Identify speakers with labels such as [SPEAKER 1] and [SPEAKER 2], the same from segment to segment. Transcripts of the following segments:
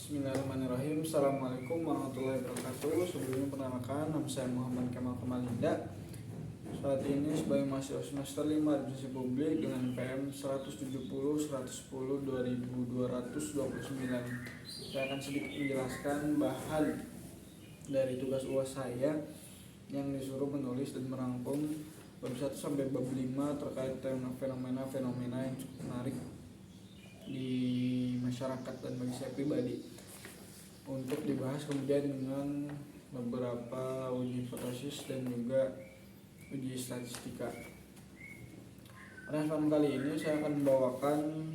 [SPEAKER 1] Bismillahirrahmanirrahim. Assalamualaikum warahmatullahi wabarakatuh. Sebelumnya perkenalkan, nama saya Muhammad Kemal Kemalinda. Saat ini sebagai mahasiswa semester 5 Administrasi Publik dengan PM 170 110 2229. Saya akan sedikit menjelaskan bahan dari tugas UAS saya yang disuruh menulis dan merangkum bab 1 sampai bab 5 terkait fenomena-fenomena yang cukup menarik di masyarakat dan bagi saya pribadi untuk dibahas kemudian dengan beberapa uji hipotesis dan juga uji statistika. Pada kesempatan kali ini saya akan membawakan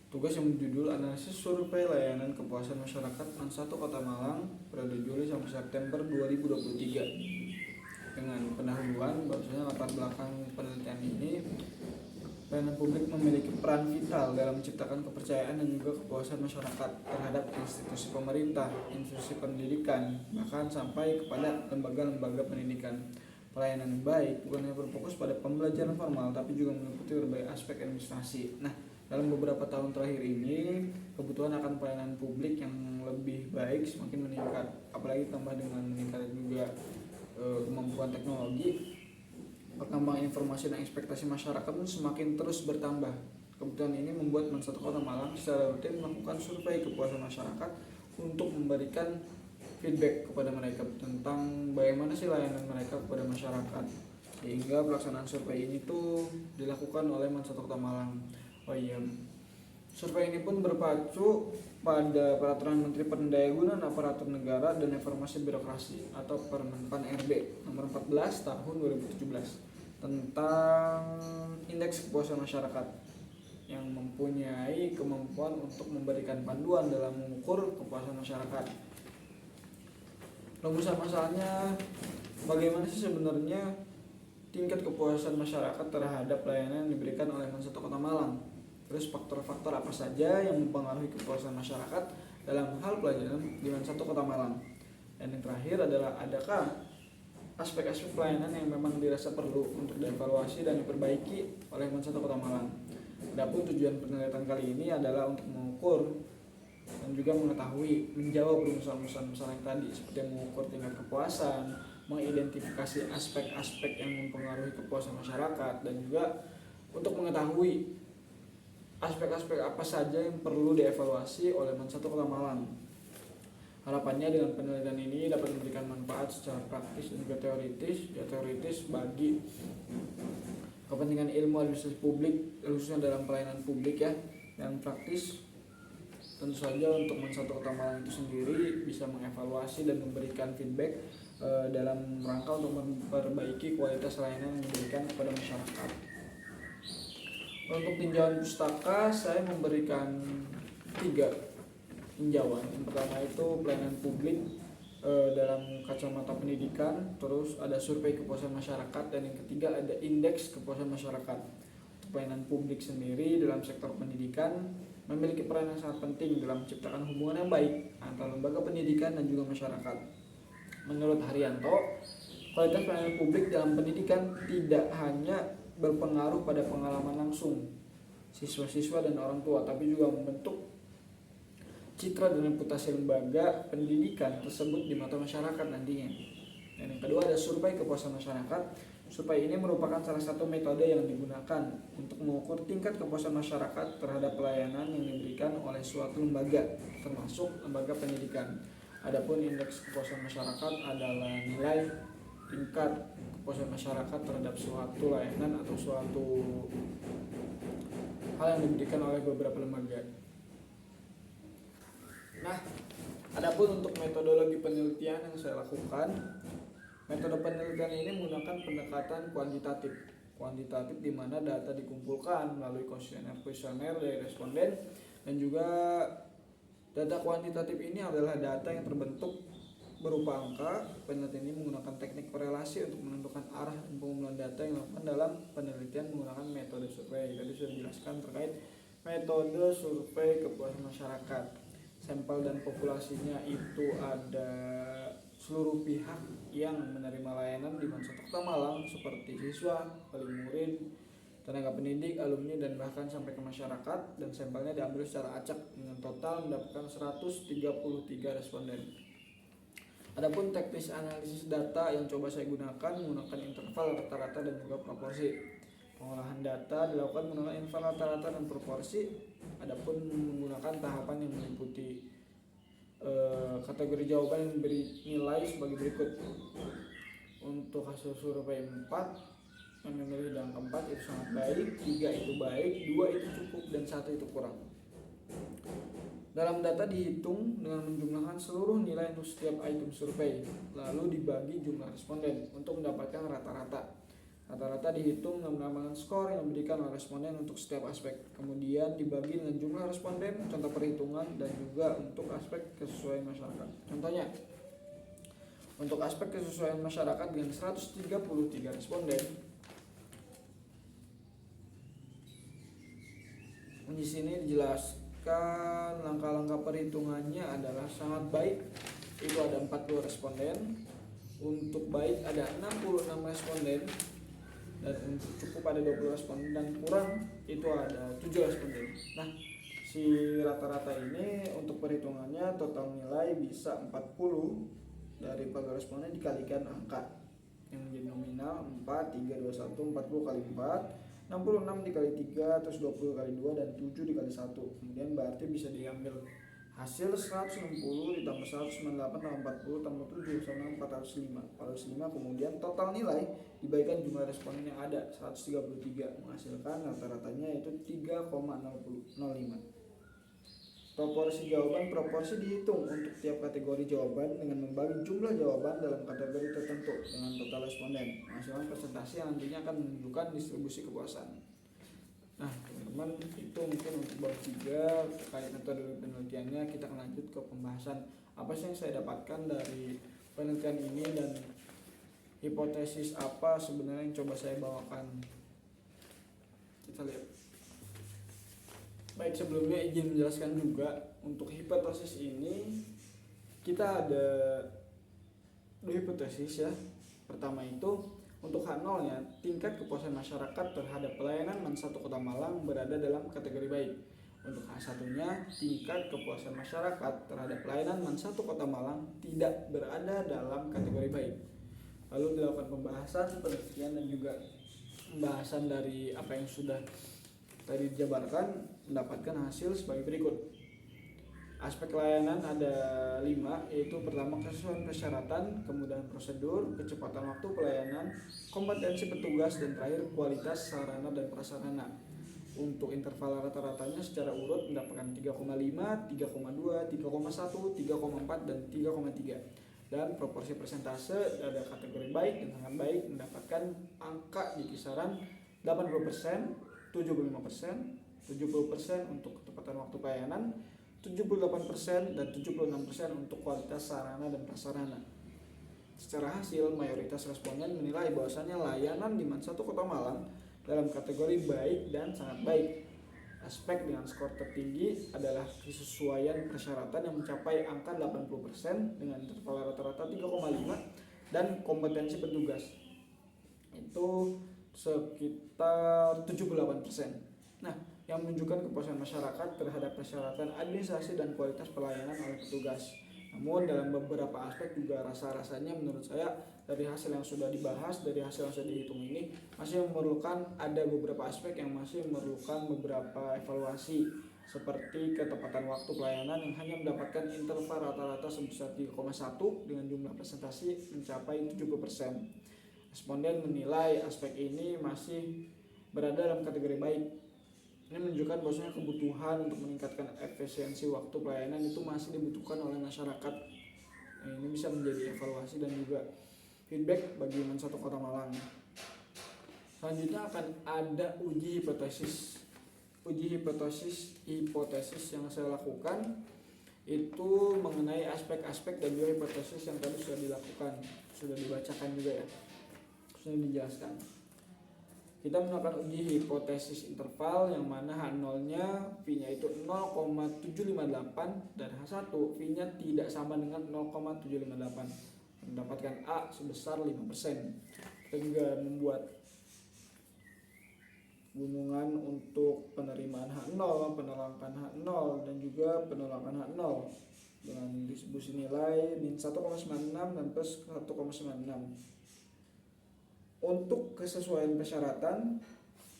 [SPEAKER 1] tugas yang berjudul analisis survei layanan kepuasan masyarakat MAN 1 Kota Malang periode Juli sampai September 2023 dengan pendahuluan bahwasanya latar belakang penelitian ini. Pelayanan publik memiliki peran vital dalam menciptakan kepercayaan dan juga kepuasan masyarakat terhadap institusi pemerintah, institusi pendidikan, bahkan sampai kepada lembaga-lembaga pendidikan. Pelayanan yang baik bukan hanya berfokus pada pembelajaran formal, tapi juga meliputi berbagai aspek administrasi. Nah, dalam beberapa tahun terakhir ini, kebutuhan akan pelayanan publik yang lebih baik semakin meningkat, apalagi tambah dengan meningkatnya juga kemampuan teknologi. Perkembangan informasi dan ekspektasi masyarakat pun semakin terus bertambah. Kebutuhan ini membuat MAN 1 Kota Malang secara rutin melakukan survei kepuasan masyarakat untuk memberikan feedback kepada mereka tentang bagaimana sih layanan mereka kepada masyarakat. Sehingga pelaksanaan survei ini tuh dilakukan oleh MAN 1 Kota Malang. Oh iya, survei ini pun berpacu pada Peraturan Menteri Pendayagunaan Aparatur Negara dan Reformasi Birokrasi atau Permenpan RB nomor 14 tahun 2017 tentang indeks kepuasan masyarakat yang mempunyai kemampuan untuk memberikan panduan dalam mengukur kepuasan masyarakat. Rumusan masalahnya, bagaimana sih sebenarnya tingkat kepuasan masyarakat terhadap layanan yang diberikan oleh MAN 1 Kota Malang? Terus faktor-faktor apa saja yang mempengaruhi kepuasan masyarakat dalam hal pelayanan di MAN 1 Kota Malang? Dan yang terakhir adalah, adakah aspek-aspek pelayanan yang memang dirasa perlu untuk dievaluasi dan diperbaiki oleh MAN 1 Kota Malang? Adapun tujuan penelitian kali ini adalah untuk mengukur dan juga mengetahui, menjawab rumusan-rumusan masalah yang tadi, seperti mengukur tingkat kepuasan, mengidentifikasi aspek-aspek yang mempengaruhi kepuasan masyarakat, dan juga untuk mengetahui aspek-aspek apa saja yang perlu dievaluasi oleh MAN 1 Kota Malang. Harapannya dengan penelitian ini dapat memberikan manfaat secara praktis dan juga teoritis bagi kepentingan ilmu administrasi publik, khususnya dalam pelayanan publik ya, dan praktis tentu saja untuk MAN 1 Kota Malang itu sendiri bisa mengevaluasi dan memberikan feedback dalam rangka untuk memperbaiki kualitas layanan yang diberikan kepada masyarakat. Untuk tinjauan pustaka, saya memberikan 3 tinjauan. Yang pertama itu pelayanan publik dalam kacamata pendidikan, terus ada survei kepuasan masyarakat, dan yang ketiga ada indeks kepuasan masyarakat. Untuk pelayanan publik sendiri dalam sektor pendidikan memiliki peran yang sangat penting dalam menciptakan hubungan yang baik antara lembaga pendidikan dan juga masyarakat. Menurut Haryanto, kualitas pelayanan publik dalam pendidikan tidak hanya berpengaruh pada pengalaman langsung siswa-siswa dan orang tua, tapi juga membentuk citra dan reputasi lembaga pendidikan tersebut di mata masyarakat nantinya. Dan yang kedua ada survei kepuasan masyarakat. Survei ini merupakan salah satu metode yang digunakan untuk mengukur tingkat kepuasan masyarakat terhadap pelayanan yang diberikan oleh suatu lembaga, termasuk lembaga pendidikan. Adapun indeks kepuasan masyarakat adalah nilai tingkat kepuasan masyarakat terhadap suatu layanan atau suatu hal yang diberikan oleh beberapa lembaga. Nah, adapun untuk metodologi penelitian yang saya lakukan, metode penelitian ini menggunakan pendekatan kuantitatif. Kuantitatif di mana data dikumpulkan melalui kuesioner dari responden, dan juga data kuantitatif ini adalah data yang terbentuk berupa angka. Penelitian ini menggunakan teknik korelasi untuk menentukan arah dan pengumpulan data yang dilakukan dalam penelitian menggunakan metode survei. Tadi sudah dijelaskan terkait metode survei kepuasan masyarakat. Sampel dan populasinya itu ada seluruh pihak yang menerima layanan di MAN 1 Kota Malang seperti siswa, wali murid, tenaga pendidik, alumni, dan bahkan sampai ke masyarakat, dan sampelnya diambil secara acak dengan total mendapatkan 133 responden. Adapun teknis analisis data yang coba saya gunakan menggunakan interval rata-rata dan juga proporsi. Pengolahan data dilakukan menggunakan interval rata-rata dan proporsi. Adapun menggunakan tahapan yang meliputi kategori jawaban yang diberi nilai sebagai berikut. Untuk hasil survei 4 yang memilih dengan keempat itu sangat baik, 3 itu baik, 2 itu cukup, dan 1 itu kurang. Dalam data dihitung dengan menjumlahkan seluruh nilai untuk setiap item survei, lalu dibagi jumlah responden untuk mendapatkan rata-rata. Rata-rata dihitung dengan menambahkan skor yang diberikan oleh responden untuk setiap aspek, kemudian dibagi dengan jumlah responden, contoh perhitungan, dan juga untuk aspek kesesuaian masyarakat. Contohnya, untuk aspek kesesuaian masyarakat dengan 133 responden, di sini dijelaskan langkah-langkah perhitungannya adalah sangat baik, itu ada 40 responden, untuk baik ada 66 responden, dan untuk cukup ada 20 responden, dan kurang itu ada 7 responden. Nah, si rata-rata ini untuk perhitungannya total nilai bisa 40 dari 40 responden dikalikan angka yang menjadi nominal 4, 3, 2, 1, 40 kali 4, 66 dikali 3, terus 20 kali 2, dan 7 dikali 1. Kemudian berarti bisa diambil hasil 160 ditambah 198 tambah 40 tambah 7 sama 405. Kemudian total nilai diberikan jumlah responden yang ada 133, menghasilkan rata-ratanya itu 3,05. Proporsi jawaban dihitung untuk tiap kategori jawaban dengan membagi jumlah jawaban dalam kategori tertentu dengan total responden, menghasilkan persentase yang nantinya akan menunjukkan distribusi kepuasan. Nah, teman-teman, itu mungkin untuk bab 3 terkait metode penelitiannya. Kita akan lanjut ke pembahasan apa sih yang saya dapatkan dari penelitian ini dan hipotesis apa sebenarnya yang coba saya bawakan. Kita lihat. Baik, sebelumnya izin menjelaskan juga untuk hipotesis ini kita ada 2 hipotesis ya. Pertama itu untuk H0-nya, tingkat kepuasan masyarakat terhadap pelayanan MAN 1 Kota Malang berada dalam kategori baik. Untuk H1-nya, tingkat kepuasan masyarakat terhadap pelayanan MAN 1 Kota Malang tidak berada dalam kategori baik. Lalu dilakukan pembahasan, penelitian, dan juga pembahasan dari apa yang sudah tadi dijabarkan, mendapatkan hasil sebagai berikut. Aspek layanan ada 5, yaitu pertama kesesuaian persyaratan, kemudahan prosedur, kecepatan waktu pelayanan, kompetensi petugas, dan terakhir kualitas sarana dan prasarana. Untuk interval rata-ratanya secara urut mendapatkan 3,5, 3,2, 3,1, 3,4, dan 3,3. Dan proporsi persentase ada kategori baik dan sangat baik mendapatkan angka di kisaran 80%, 75%, 70% untuk ketepatan waktu pelayanan, 78% dan 76% untuk kualitas sarana dan prasarana. Secara hasil, mayoritas responden menilai bahwasannya layanan di MAN 1 Kota Malang dalam kategori baik dan sangat baik. Aspek dengan skor tertinggi adalah kesesuaian persyaratan yang mencapai angka 80% dengan interval rata-rata 3,5 dan kompetensi petugas itu sekitar 78%. Nah, yang menunjukkan kepuasan masyarakat terhadap persyaratan administrasi dan kualitas pelayanan oleh petugas. Namun dalam beberapa aspek juga rasa-rasanya menurut saya dari hasil yang sudah dibahas, dari hasil yang sudah dihitung ini masih memerlukan ada beberapa aspek yang masih memerlukan beberapa evaluasi, seperti ketepatan waktu pelayanan yang hanya mendapatkan interval rata-rata sebesar 3,1 dengan jumlah presentasi mencapai 70%. Responden menilai aspek ini masih berada dalam kategori baik. Ini menunjukkan bahwasanya kebutuhan untuk meningkatkan efisiensi waktu pelayanan itu masih dibutuhkan oleh masyarakat. Nah, ini bisa menjadi evaluasi dan juga feedback bagi MAN 1 Kota Malang. Selanjutnya akan ada uji hipotesis. Uji hipotesis yang saya lakukan itu mengenai aspek-aspek dan juga hipotesis yang tadi sudah dilakukan, sudah dibacakan juga ya, sudah dijelaskan. Kita melakukan uji hipotesis interval yang mana H0-nya V-nya itu 0,758 dan H1 V-nya tidak sama dengan 0,758. Mendapatkan A sebesar 5%. Kita juga membuat gunungan untuk penerimaan H0, penolakan H0, dan juga penolakan H0 dengan distribusi nilai min 1,96 dan plus 1,96. Untuk kesesuaian persyaratan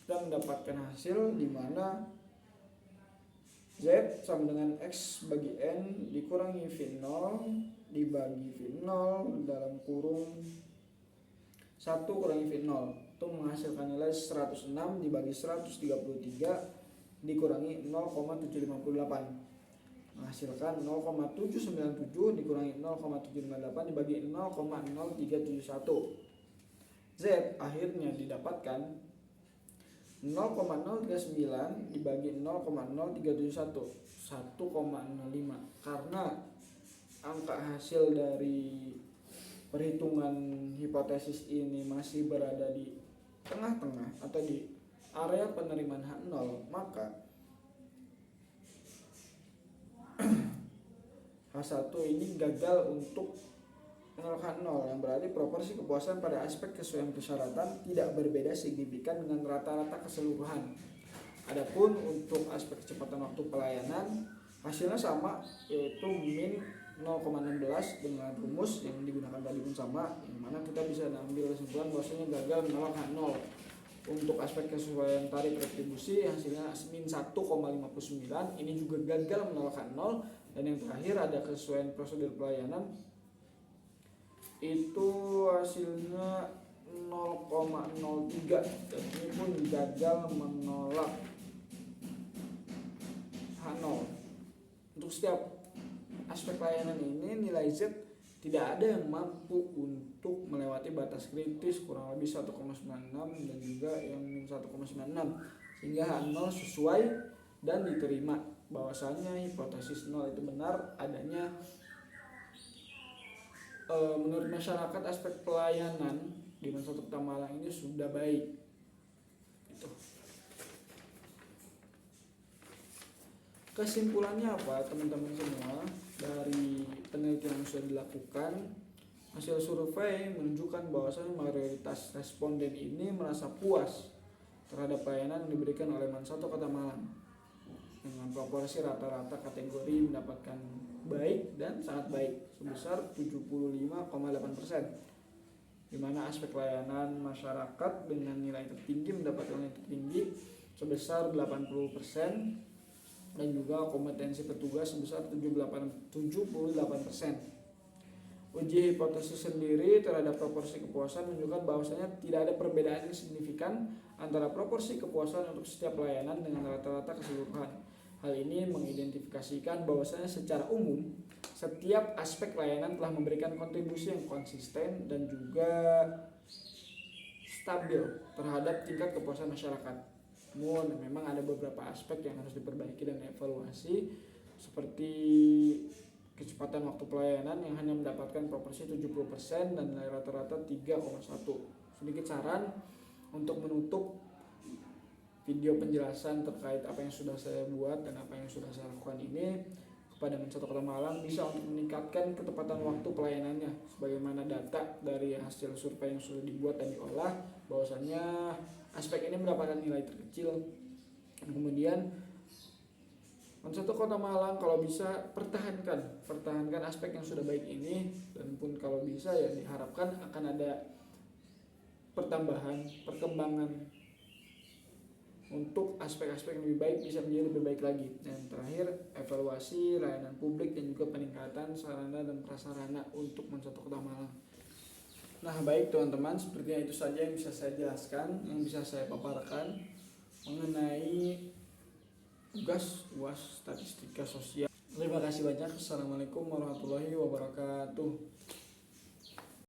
[SPEAKER 1] kita mendapatkan hasil di mana Z sama dengan X bagi N dikurangi V0 dibagi V0 dalam kurung 1 kurangi V0 itu menghasilkan nilai 106 dibagi 133 dikurangi 0,758 menghasilkan 0,797 dikurangi 0,758 dibagi 0,0371. Z akhirnya didapatkan 0,039 dibagi 0,0371 1,05 karena angka hasil dari perhitungan hipotesis ini masih berada di tengah-tengah atau di area penerimaan H0, maka H1 ini gagal untuk menolak H0 yang berarti proporsi kepuasan pada aspek kesesuaian persyaratan tidak berbeda signifikan dengan rata-rata keseluruhan. Adapun untuk aspek kecepatan waktu pelayanan hasilnya sama, yaitu min 0,16 dengan rumus yang digunakan tadi pun sama, yang mana kita bisa ambil kesimpulan bahwasanya gagal menolak H0. Untuk aspek kesesuaian tarif retribusi hasilnya min 1,59, ini juga gagal menolak H0. Dan yang terakhir ada kesesuaian prosedur pelayanan, itu hasilnya 0,03 dan ini pun gagal menolak H0. Untuk setiap aspek layanan ini nilai Z tidak ada yang mampu untuk melewati batas kritis kurang lebih 1,96 dan juga yang min 1,96 sehingga H0 sesuai dan diterima bahwasanya hipotesis 0 itu benar adanya. Menurut masyarakat aspek pelayanan di Mansatu Kota Malang ini sudah baik. Itu. Kesimpulannya apa teman-teman semua dari penelitian yang sudah dilakukan? Hasil survei menunjukkan bahwasanya mayoritas responden ini merasa puas terhadap pelayanan yang diberikan oleh Mansatu Kota Malang dengan proporsi rata-rata kategori mendapatkan baik dan sangat baik sebesar 75,8%, di mana aspek layanan masyarakat dengan nilai tertinggi mendapatkan nilai tertinggi sebesar 80% dan juga kompetensi petugas sebesar 78%. Uji hipotesis sendiri terhadap proporsi kepuasan menunjukkan bahwasanya tidak ada perbedaan yang signifikan antara proporsi kepuasan untuk setiap layanan dengan rata-rata keseluruhan. Hal ini mengidentifikasikan bahwasanya secara umum setiap aspek layanan telah memberikan kontribusi yang konsisten dan juga stabil terhadap tingkat kepuasan masyarakat. Namun memang ada beberapa aspek yang harus diperbaiki dan evaluasi, seperti kecepatan waktu pelayanan yang hanya mendapatkan proporsi 70% dan nilai rata-rata 3,1. Sedikit saran untuk menutup video penjelasan terkait apa yang sudah saya buat dan apa yang sudah saya lakukan ini kepada Mansatu Kota Malang bisa untuk meningkatkan ketepatan waktu pelayanannya sebagaimana data dari hasil survei yang sudah dibuat dan diolah bahwasanya aspek ini mendapatkan nilai terkecil. Dan kemudian Mansatu Kota Malang kalau bisa pertahankan aspek yang sudah baik ini, dan pun kalau bisa ya diharapkan akan ada perkembangan untuk aspek-aspek yang lebih baik bisa menjadi lebih baik lagi. Dan terakhir, evaluasi layanan publik dan juga peningkatan sarana dan prasarana untuk Mansatu Kota Malang. Nah baik teman-teman, sepertinya itu saja yang bisa saya jelaskan, yang bisa saya paparkan mengenai tugas UAS Statistika Sosial. Terima kasih banyak. Assalamualaikum warahmatullahi wabarakatuh.